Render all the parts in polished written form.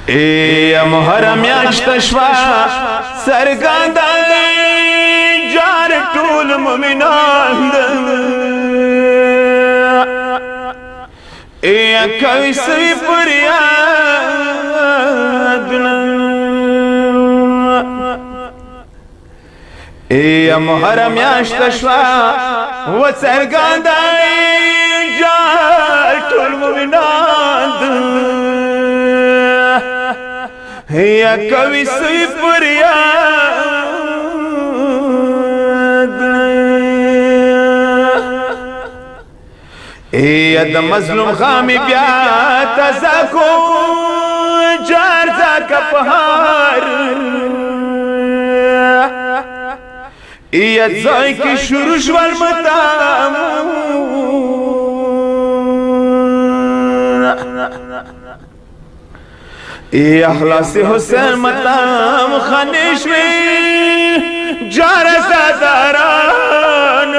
ای محرم میاشت شوا سرګند جار ټول مومنان ای کوي سوي پریادونه ای محرم میاشت شوا و سرګند جار ټول مومنان یا کوي سوي فریاد یا د مظلوم خامي بیا تزکو جار زک پهار یا ځای کی شروع شول متام ای اخلاص حسین متام خانشوی جار زداران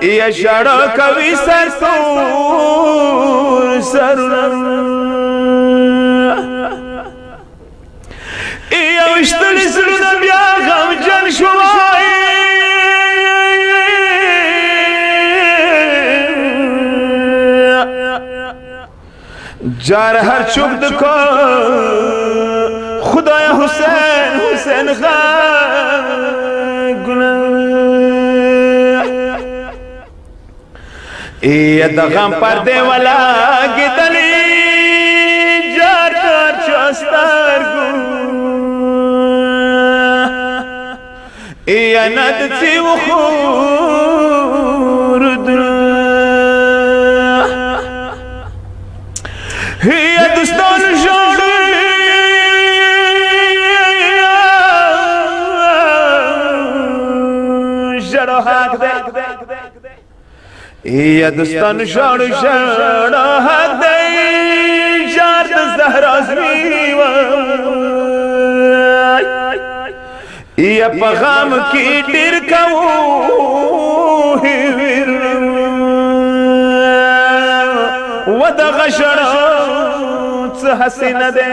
ای شڑا کوي سرسور سرون ای اوشتل سرون بیا غم جن شوائی جار هر چوب دکو خدایا حسین حسین گناه ای دغم پرده والا گدلی جار کار چاستر گو ای ندتی و خورد هي دستان جاري جرى هكذا هي دستان جاري جرى هكذا جار الزهرة زميوة هي بغام كي تركو ودغ شرط حسين ده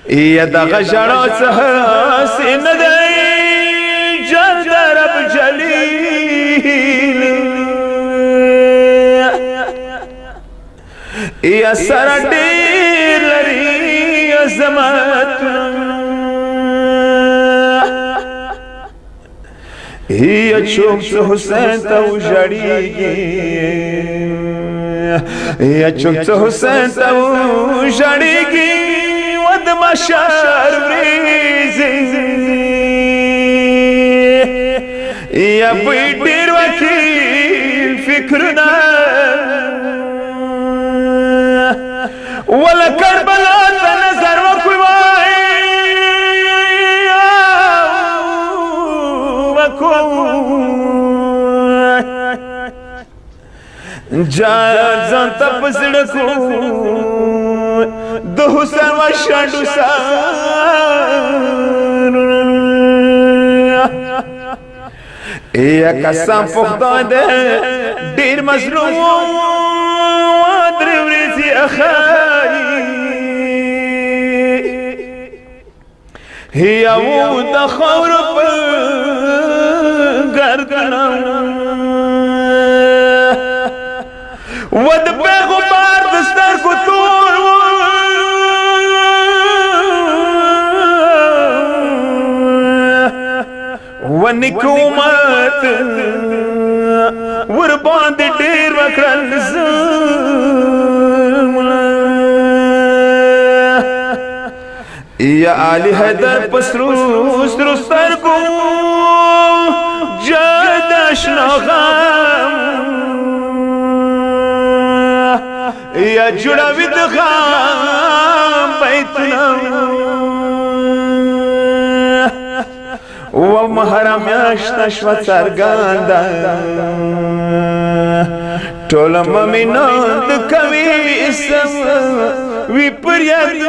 يا دغ شرط حسين ده جد رب جليل يا سردي لري زمات هي چوک حسین تو جڑیگی هي چوک حسین تو جڑیگی ود مشار بریزی یا بیٹیر وکیل فکرنا ولا کربلا تنظر وکوی جان ځان ته پزړه کو د حسین و شاندو سان یا قسم پخدا ده ډیر مظلوم و دروري اخای هي و د خور په ګردنا ود پیغمبر دستر کو تور و نکومت ور باندې ډیر وکړل یا علی حیدر پسرو ستر کو جدش نغم یا جوړوي د غم بیتنا و محرم میاشت شوا څرګند ټول مومنان د کوي اسم وی پریاد